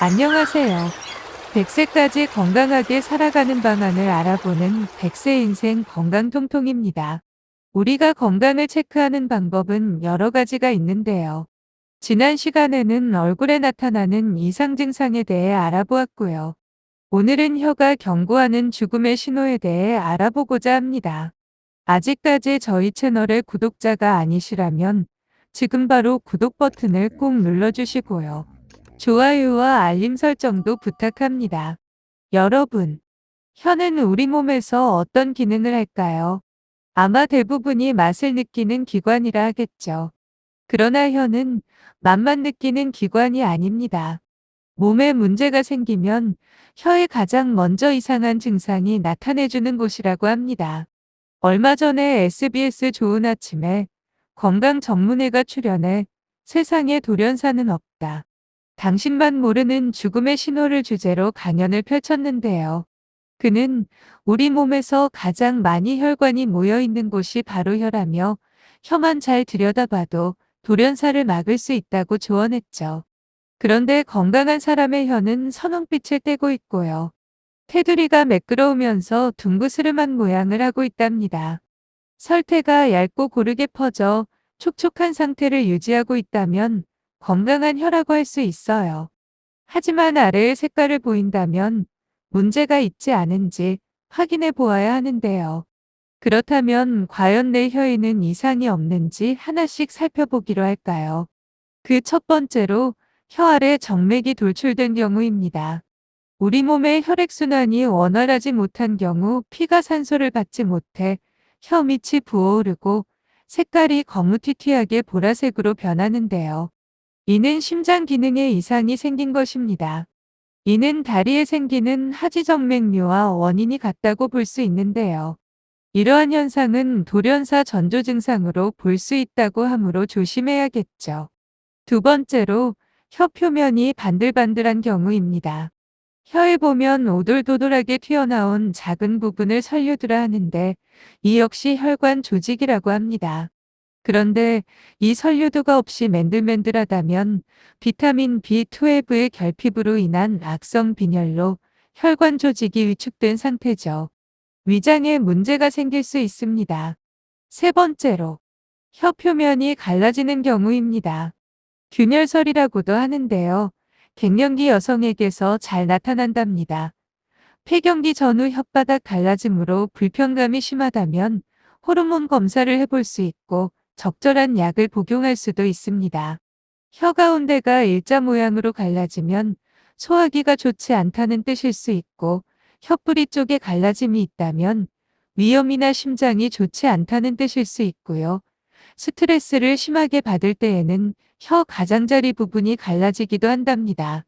안녕하세요. 100세까지 건강하게 살아가는 방안을 알아보는 100세 인생 건강통통입니다. 우리가 건강을 체크하는 방법은 여러 가지가 있는데요. 지난 시간에는 얼굴에 나타나는 이상 증상에 대해 알아보았고요. 오늘은 혀가 경고하는 죽음의 신호에 대해 알아보고자 합니다. 아직까지 저희 채널의 구독자가 아니시라면 지금 바로 구독 버튼을 꼭 눌러주시고요. 좋아요와 알림 설정도 부탁합니다. 여러분, 혀는 우리 몸에서 어떤 기능을 할까요? 아마 대부분이 맛을 느끼는 기관이라 하겠죠. 그러나 혀는 맛만 느끼는 기관이 아닙니다. 몸에 문제가 생기면 혀에 가장 먼저 이상한 증상이 나타내주는 곳이라고 합니다. 얼마 전에 SBS 좋은 아침에 건강 전문의가 출연해 세상에 돌연사는 없다. 당신만 모르는 죽음의 신호를 주제로 강연을 펼쳤는데요. 그는 우리 몸에서 가장 많이 혈관이 모여 있는 곳이 바로 혀라며 혀만 잘 들여다봐도 돌연사를 막을 수 있다고 조언했죠. 그런데 건강한 사람의 혀는 선홍빛을 띠고 있고요. 테두리가 매끄러우면서 둥그스름한 모양을 하고 있답니다. 설태가 얇고 고르게 퍼져 촉촉한 상태를 유지하고 있다면 건강한 혀라고 할 수 있어요. 하지만 아래의 색깔을 보인다면 문제가 있지 않은지 확인해 보아야 하는데요. 그렇다면 과연 내 혀에는 이상이 없는지 하나씩 살펴보기로 할까요? 그 첫 번째로 혀 아래 정맥이 돌출된 경우입니다. 우리 몸의 혈액순환이 원활하지 못한 경우 피가 산소를 받지 못해 혀 밑이 부어오르고 색깔이 거무튀튀하게 보라색으로 변하는데요. 이는 심장 기능에 이상이 생긴 것입니다. 이는 다리에 생기는 하지정맥류와 원인이 같다고 볼 수 있는데요. 이러한 현상은 돌연사 전조 증상으로 볼 수 있다고 하므로 조심해야겠죠. 두 번째로 혀 표면이 반들반들한 경우입니다. 혀에 보면 오돌도돌하게 튀어나온 작은 부분을 설류두라 하는데 이 역시 혈관 조직이라고 합니다. 그런데 이 설류두가 없이 맨들맨들하다면 비타민 B12의 결핍으로 인한 악성 빈혈로 혈관 조직이 위축된 상태죠. 위장에 문제가 생길 수 있습니다. 세 번째로 혀 표면이 갈라지는 경우입니다. 균열설이라고도 하는데요. 갱년기 여성에게서 잘 나타난답니다. 폐경기 전후 혓바닥 갈라짐으로 불편감이 심하다면 호르몬 검사를 해볼 수 있고 적절한 약을 복용할 수도 있습니다. 혀 가운데가 일자 모양으로 갈라지면 소화기가 좋지 않다는 뜻일 수 있고 혀뿌리 쪽에 갈라짐이 있다면 위염이나 심장이 좋지 않다는 뜻일 수 있고요. 스트레스를 심하게 받을 때에는 혀 가장자리 부분이 갈라지기도 한답니다.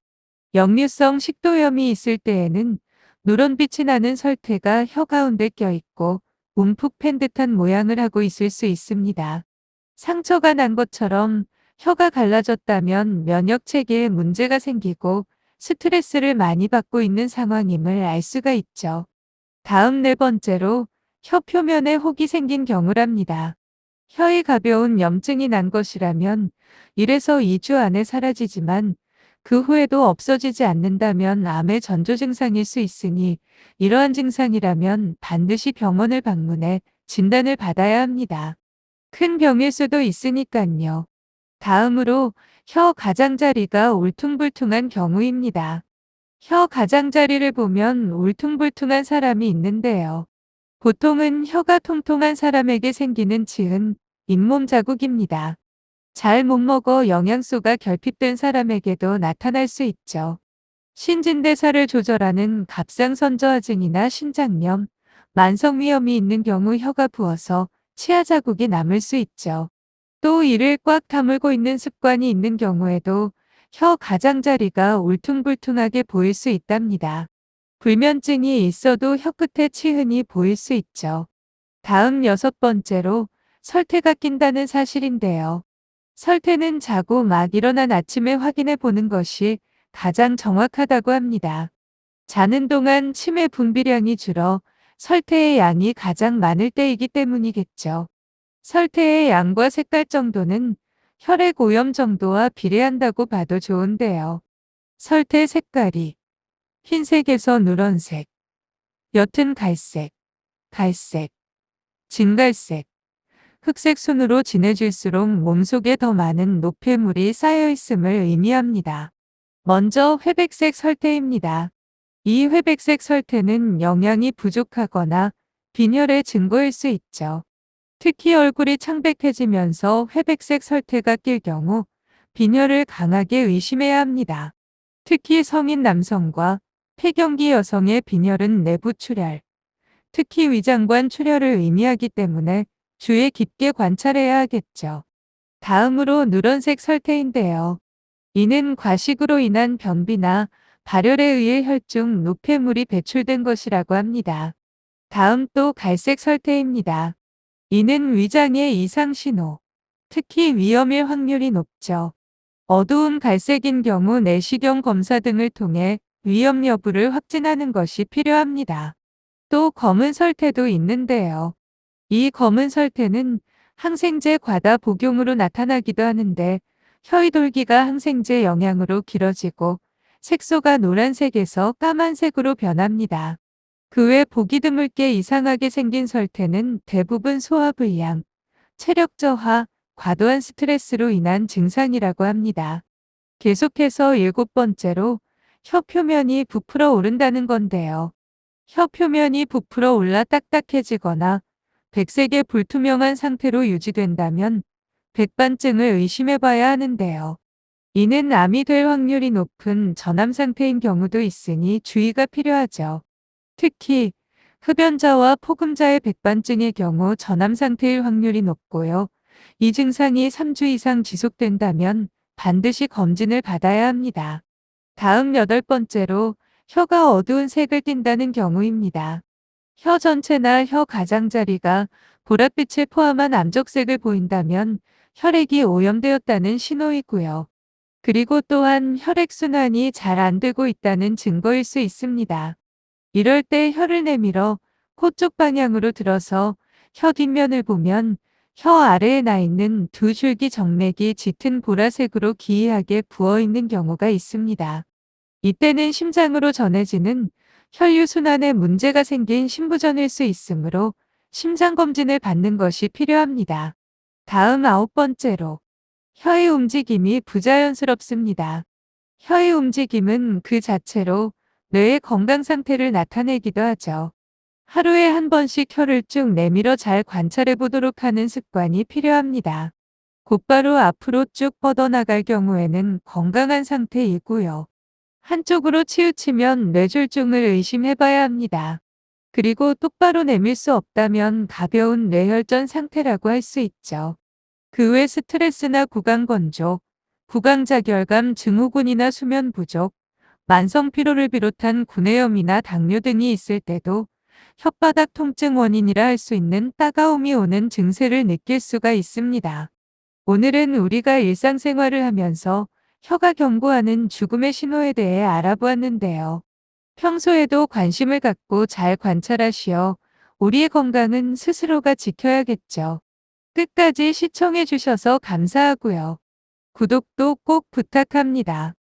역류성 식도염이 있을 때에는 누런빛이 나는 설태가 혀 가운데 껴있고 움푹 팬 듯한 모양을 하고 있을 수 있습니다. 상처가 난 것처럼 혀가 갈라졌다면 면역 체계에 문제가 생기고 스트레스를 많이 받고 있는 상황임을 알 수가 있죠. 다음 네 번째로 혀 표면에 혹이 생긴 경우랍니다. 혀에 가벼운 염증이 난 것이라면 1에서 2주 안에 사라지지만 그 후에도 없어지지 않는다면 암의 전조 증상일 수 있으니 이러한 증상이라면 반드시 병원을 방문해 진단을 받아야 합니다. 큰 병일 수도 있으니깐요. 다음으로 혀 가장자리가 울퉁불퉁한 경우입니다. 혀 가장자리를 보면 울퉁불퉁한 사람이 있는데요. 보통은 혀가 통통한 사람에게 생기는 치은, 잇몸 자국입니다. 잘 못 먹어 영양소가 결핍된 사람에게도 나타날 수 있죠. 신진대사를 조절하는 갑상선저하증이나 신장염, 만성위염이 있는 경우 혀가 부어서 치아 자국이 남을 수 있죠. 또 이를 꽉 다물고 있는 습관이 있는 경우에도 혀 가장자리가 울퉁불퉁하게 보일 수 있답니다. 불면증이 있어도 혀끝에 치흔이 보일 수 있죠. 다음 여섯 번째로 설태가 낀다는 사실인데요. 설태는 자고 막 일어난 아침에 확인해 보는 것이 가장 정확하다고 합니다. 자는 동안 침의 분비량이 줄어 설태의 양이 가장 많을 때이기 때문이겠죠. 설태의 양과 색깔 정도는 혈액 오염 정도와 비례한다고 봐도 좋은데요. 설태 색깔이 흰색에서 누런색, 옅은 갈색, 갈색, 진갈색, 흑색 순으로 진해질수록 몸속에 더 많은 노폐물이 쌓여 있음을 의미합니다. 먼저 회백색 설태입니다. 이 회백색 설태는 영양이 부족하거나 빈혈의 증거일 수 있죠. 특히 얼굴이 창백해지면서 회백색 설태가 낄 경우 빈혈을 강하게 의심해야 합니다. 특히 성인 남성과 폐경기 여성의 빈혈은 내부 출혈, 특히 위장관 출혈을 의미하기 때문에 주의 깊게 관찰해야 하겠죠. 다음으로 누런색 설태인데요. 이는 과식으로 인한 변비나 발열에 의해 혈중 노폐물이 배출된 것이라고 합니다. 다음 또 갈색 설태입니다. 이는 위장의 이상 신호, 특히 위염일 확률이 높죠. 어두운 갈색인 경우 내시경 검사 등을 통해 위염 여부를 확진하는 것이 필요합니다. 또 검은 설태도 있는데요. 이 검은 설태는 항생제 과다 복용으로 나타나기도 하는데 혀의돌기가 항생제 영향으로 길어지고 색소가 노란색에서 까만색으로 변합니다. 그 외 보기 드물게 이상하게 생긴 설태는 대부분 소화불량, 체력 저하, 과도한 스트레스로 인한 증상이라고 합니다. 계속해서 7번째로 혀 표면이 부풀어 오른다는 건데요. 혀 표면이 부풀어 올라 딱딱해지거나 백색의 불투명한 상태로 유지된다면 백반증을 의심해 봐야 하는데요. 이는 암이 될 확률이 높은 전암 상태인 경우도 있으니 주의가 필요하죠. 특히 흡연자와 포금자의 백반증의 경우 전암 상태일 확률이 높고요. 이 증상이 3주 이상 지속된다면 반드시 검진을 받아야 합니다. 다음 8번째로 혀가 어두운 색을 띈다는 경우입니다. 혀 전체나 혀 가장자리가 보랏빛을 포함한 암적색을 보인다면 혈액이 오염되었다는 신호이고요. 그리고 또한 혈액순환이 잘 안 되고 있다는 증거일 수 있습니다. 이럴 때 혀를 내밀어 코 쪽 방향으로 들어서 혀 뒷면을 보면 혀 아래에 나 있는 두 줄기 정맥이 짙은 보라색으로 기이하게 부어 있는 경우가 있습니다. 이때는 심장으로 전해지는 혈류순환에 문제가 생긴 심부전일 수 있으므로 심장검진을 받는 것이 필요합니다. 다음 9번째로 혀의 움직임이 부자연스럽습니다. 혀의 움직임은 그 자체로 뇌의 건강 상태를 나타내기도 하죠. 하루에 한 번씩 혀를 쭉 내밀어 잘 관찰해 보도록 하는 습관이 필요합니다. 곧바로 앞으로 쭉 뻗어나갈 경우에는 건강한 상태이고요. 한쪽으로 치우치면 뇌졸중을 의심해 봐야 합니다. 그리고 똑바로 내밀 수 없다면 가벼운 뇌혈전 상태라고 할 수 있죠. 그 외 스트레스나 구강건조, 구강자결감 증후군이나 수면 부족, 만성 피로를 비롯한 구내염이나 당뇨 등이 있을 때도 혓바닥 통증 원인이라 할 수 있는 따가움이 오는 증세를 느낄 수가 있습니다. 오늘은 우리가 일상생활을 하면서 혀가 경고하는 죽음의 신호에 대해 알아보았는데요. 평소에도 관심을 갖고 잘 관찰하시어 우리의 건강은 스스로가 지켜야겠죠. 끝까지 시청해 주셔서 감사하고요. 구독도 꼭 부탁합니다.